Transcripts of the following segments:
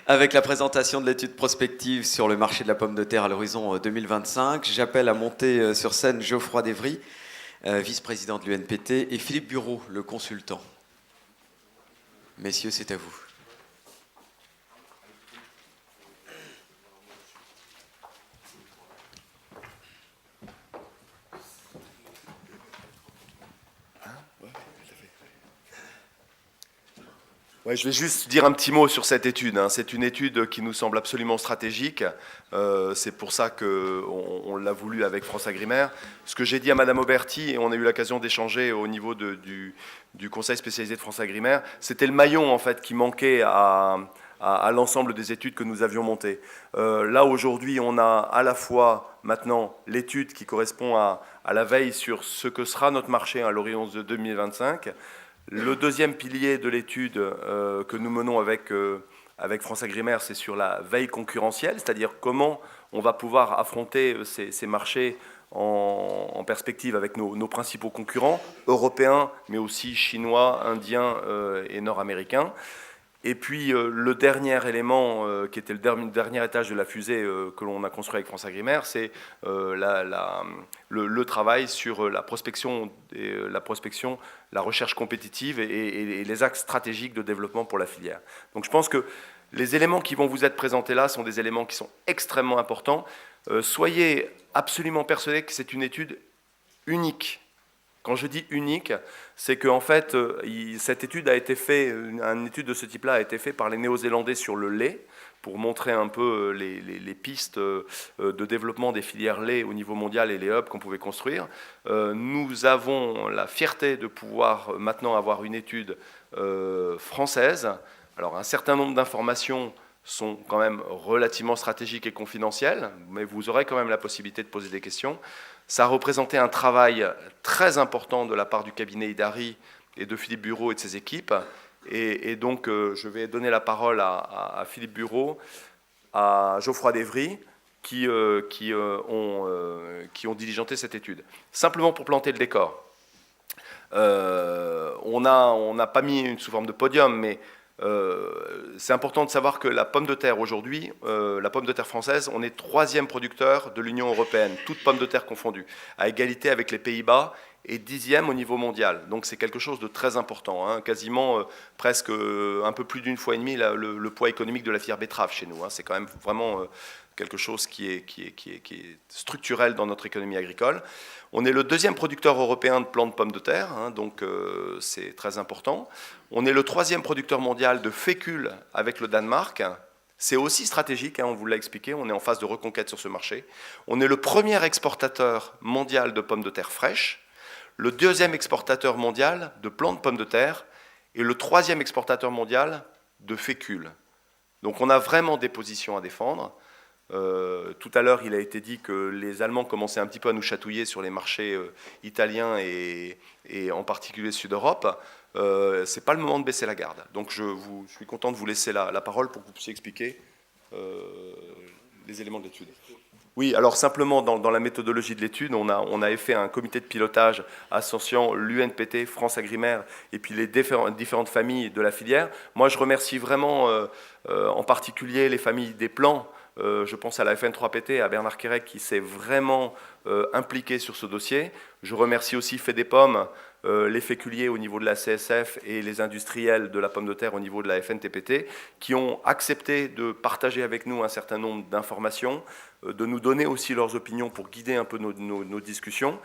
Avec la présentation de l'étude prospective sur le marché de la pomme de terre à l'horizon 2025, j'appelle à monter sur scène Geoffroy Desvries, vice-président de l'UNPT, et Philippe Bureau, le consultant. Messieurs, c'est à vous. Ouais, je vais juste dire un petit mot sur cette étude. C'est une étude qui nous semble absolument stratégique. C'est pour ça qu'on l'a voulu avec France-Agrimaire. Ce que j'ai dit à Madame Auberti, et on a eu l'occasion d'échanger au niveau du conseil spécialisé de France-Agrimaire, c'était le maillon en fait qui manquait à l'ensemble des études que nous avions montées. Là, aujourd'hui, on a à la fois maintenant l'étude qui correspond à la veille sur ce que sera notre marché à l'horizon de 2025. Le deuxième pilier de l'étude que nous menons avec France-Agrimaire, c'est sur la veille concurrentielle, c'est-à-dire comment on va pouvoir affronter ces marchés en perspective avec nos principaux concurrents, européens, mais aussi chinois, indiens et nord-américains. Et puis le dernier élément, qui était le dernier étage de la fusée que l'on a construit avec France-Agrimaire, c'est le travail sur la prospection, la recherche compétitive et les axes stratégiques de développement pour la filière. Donc je pense que les éléments qui vont vous être présentés là sont des éléments qui sont extrêmement importants. Soyez absolument persuadés que c'est une étude unique. Quand je dis unique, c'est qu'en fait, cette étude a été faite, une étude de ce type-là a été faite par les Néo-Zélandais sur le lait, pour montrer un peu les pistes de développement des filières lait au niveau mondial et les hubs qu'on pouvait construire. Nous avons la fierté de pouvoir maintenant avoir une étude française. Alors un certain nombre d'informations sont quand même relativement stratégiques et confidentielles, mais vous aurez quand même la possibilité de poser des questions. Ça a représenté un travail très important de la part du cabinet Idari et de Philippe Bureau et de ses équipes. Et donc, je vais donner la parole à Philippe Bureau, à Geoffroy Desvries, qui ont diligenté cette étude. Simplement pour planter le décor. On n'a pas mis sous forme de podium, mais c'est important de savoir que la pomme de terre aujourd'hui, la pomme de terre française, on est 3e producteur de l'Union européenne, toutes pommes de terre confondues, à égalité avec les Pays-Bas et 10e au niveau mondial. Donc c'est quelque chose de très important, quasiment presque un peu plus d'une fois et demie le poids économique de la filière betterave chez nous. C'est quand même vraiment quelque chose qui est structurel dans notre économie agricole. On est le 2e producteur européen de plants de pommes de terre, donc c'est très important. On est le 3e producteur mondial de fécule avec le Danemark. C'est aussi stratégique, on vous l'a expliqué, on est en phase de reconquête sur ce marché. On est le 1er exportateur mondial de pommes de terre fraîches, le 2e exportateur mondial de plants de pommes de terre et le 3e exportateur mondial de fécule. Donc on a vraiment des positions à défendre. Tout à l'heure, il a été dit que les Allemands commençaient un petit peu à nous chatouiller sur les marchés italiens et en particulier Sud-Europe. C'est pas le moment de baisser la garde. Donc je suis content de vous laisser la parole pour que vous puissiez expliquer les éléments de l'étude. Oui, alors simplement dans la méthodologie de l'étude, on a fait un comité de pilotage associant l'UNPT, France-Agrimaire et puis les différentes familles de la filière. Moi, je remercie vraiment en particulier les familles des plants. Je pense à la FN3PT, à Bernard Quérec qui s'est vraiment impliqué sur ce dossier. Je remercie aussi Fédépommes, les féculiers au niveau de la CSF et les industriels de la pomme de terre au niveau de la FNTPT qui ont accepté de partager avec nous un certain nombre d'informations, de nous donner aussi leurs opinions pour guider un peu nos discussions.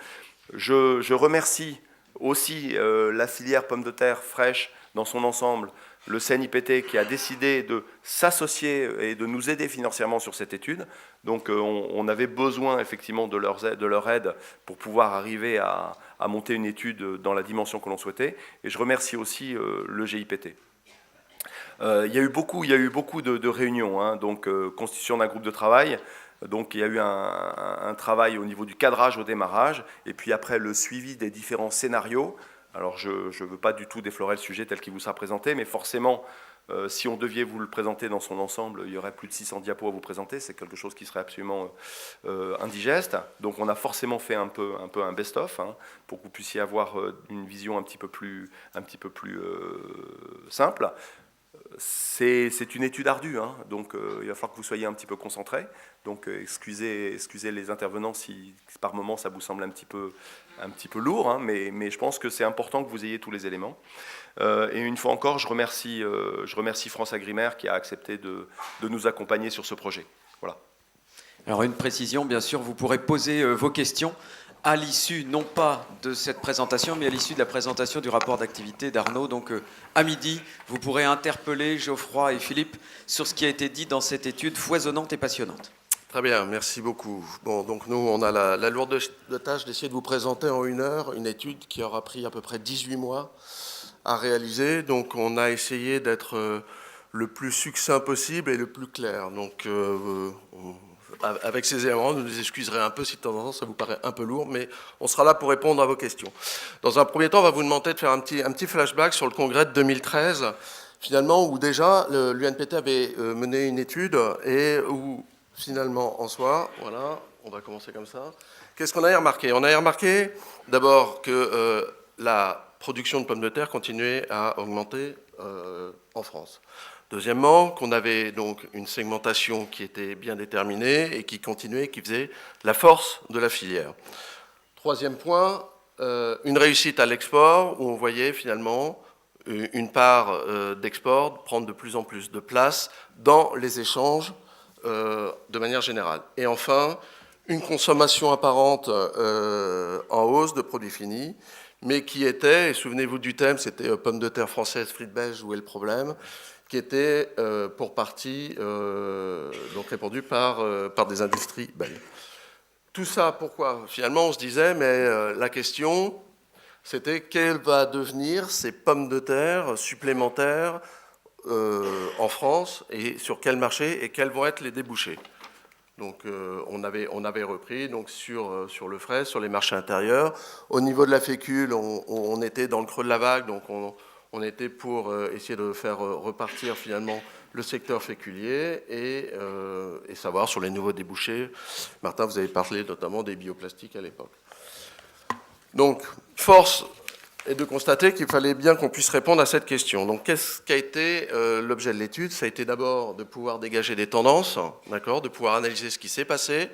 Je remercie aussi la filière pomme de terre fraîche dans son ensemble, le CNIPT qui a décidé de s'associer et de nous aider financièrement sur cette étude. Donc on avait besoin effectivement de leur aide pour pouvoir arriver à monter une étude dans la dimension que l'on souhaitait. Et je remercie aussi le GIPT. Il y a eu beaucoup de réunions, donc constitution d'un groupe de travail. Donc il y a eu un travail au niveau du cadrage au démarrage, et puis après le suivi des différents scénarios. Alors je ne veux pas du tout déflorer le sujet tel qu'il vous sera présenté, mais forcément, si on devait vous le présenter dans son ensemble, il y aurait plus de 600 diapos à vous présenter, c'est quelque chose qui serait absolument indigeste. Donc on a forcément fait un peu un best-of, pour que vous puissiez avoir une vision un petit peu plus simple. c'est une étude ardue, hein, donc il va falloir que vous soyez un petit peu concentrés. Donc excusez les intervenants si par moment ça vous semble un petit peu lourd, hein, mais je pense que c'est important que vous ayez tous les éléments. Et une fois encore, je remercie France Agrimaire qui a accepté de nous accompagner sur ce projet. Voilà. Alors une précision, bien sûr, vous pourrez poser vos questions à l'issue, non pas de cette présentation, mais à l'issue de la présentation du rapport d'activité d'Arnaud. Donc à midi, vous pourrez interpeller Geoffroy et Philippe sur ce qui a été dit dans cette étude foisonnante et passionnante. Très bien, merci beaucoup. Bon, donc nous, on a la lourde tâche d'essayer de vous présenter en 1 heure une étude qui aura pris à peu près 18 mois à réaliser. Donc on a essayé d'être le plus succinct possible et le plus clair. Donc avec ces éléments, vous nous excuserez un peu si de temps en temps ça vous paraît un peu lourd, mais on sera là pour répondre à vos questions. Dans un premier temps, on va vous demander de faire un petit flashback sur le congrès de 2013, finalement, où déjà l'UNPT avait mené une étude et où finalement, en soi, voilà, on va commencer comme ça. Qu'est-ce qu'on a remarqué? On a remarqué d'abord que la production de pommes de terre continuait à augmenter en France. Deuxièmement, qu'on avait donc une segmentation qui était bien déterminée et qui continuait, qui faisait la force de la filière. Troisième point, une réussite à l'export où on voyait finalement une part d'export prendre de plus en plus de place dans les échanges de manière générale. Et enfin, une consommation apparente en hausse de produits finis, mais qui était, et souvenez-vous du thème, c'était pommes de terre françaises, frites belges, où est le problème, qui était pour partie donc répandu par des industries belges. Tout ça, pourquoi? Finalement, on se disait, mais la question, c'était quelle va devenir ces pommes de terre supplémentaires en France et sur quel marché et quels vont être les débouchés. Donc on avait repris donc, sur le frais, sur les marchés intérieurs. Au niveau de la fécule, on était dans le creux de la vague, donc on était pour essayer de faire repartir finalement le secteur féculier et savoir sur les nouveaux débouchés. Martin, vous avez parlé notamment des bioplastiques à l'époque. Donc, force est de constater qu'il fallait bien qu'on puisse répondre à cette question. Donc, qu'est-ce qui a été l'objet de l'étude? Ça a été d'abord de pouvoir dégager des tendances, d'accord, de pouvoir analyser ce qui s'est passé,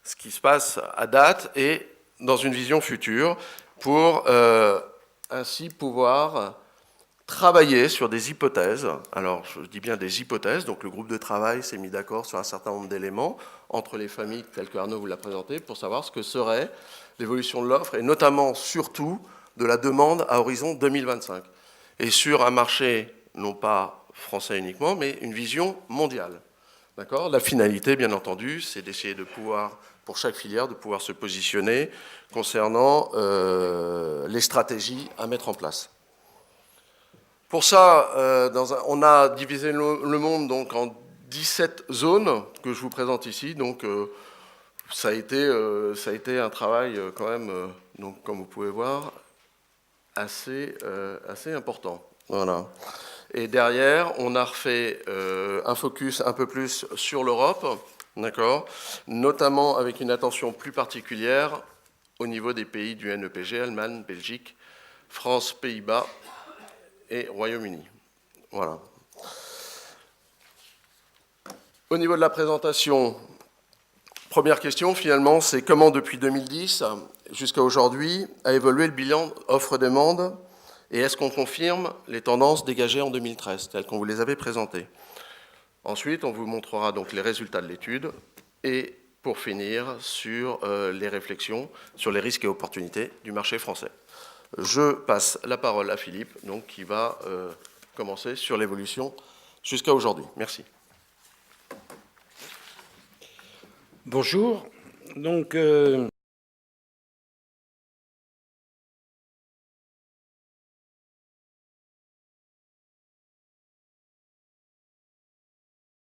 ce qui se passe à date et dans une vision future pour ainsi pouvoir travailler sur des hypothèses. Alors, je dis bien des hypothèses. Donc, le groupe de travail s'est mis d'accord sur un certain nombre d'éléments entre les familles, telles que Arnaud vous l'a présenté, pour savoir ce que serait l'évolution de l'offre et notamment, surtout, de la demande à horizon 2025. Et sur un marché, non pas français uniquement, mais une vision mondiale. D'accord ? La finalité, bien entendu, c'est d'essayer de pouvoir, pour chaque filière, de pouvoir se positionner concernant les stratégies à mettre en place. Pour ça, on a divisé le monde donc, en 17 zones que je vous présente ici. Donc, ça a été un travail quand même, donc, comme vous pouvez voir, assez important. Voilà. Et derrière, on a refait un focus un peu plus sur l'Europe, d'accord, notamment avec une attention plus particulière au niveau des pays du NEPG, Allemagne, Belgique, France, Pays-Bas et Royaume-Uni. Voilà. Au niveau de la présentation, première question finalement, c'est comment depuis 2010 jusqu'à aujourd'hui a évolué le bilan offre-demande et est-ce qu'on confirme les tendances dégagées en 2013 telles qu'on vous les avait présentées. Ensuite, on vous montrera donc les résultats de l'étude et pour finir sur les réflexions sur les risques et opportunités du marché français. Je passe la parole à Philippe, donc, qui va commencer sur l'évolution jusqu'à aujourd'hui. Merci. Bonjour. Donc,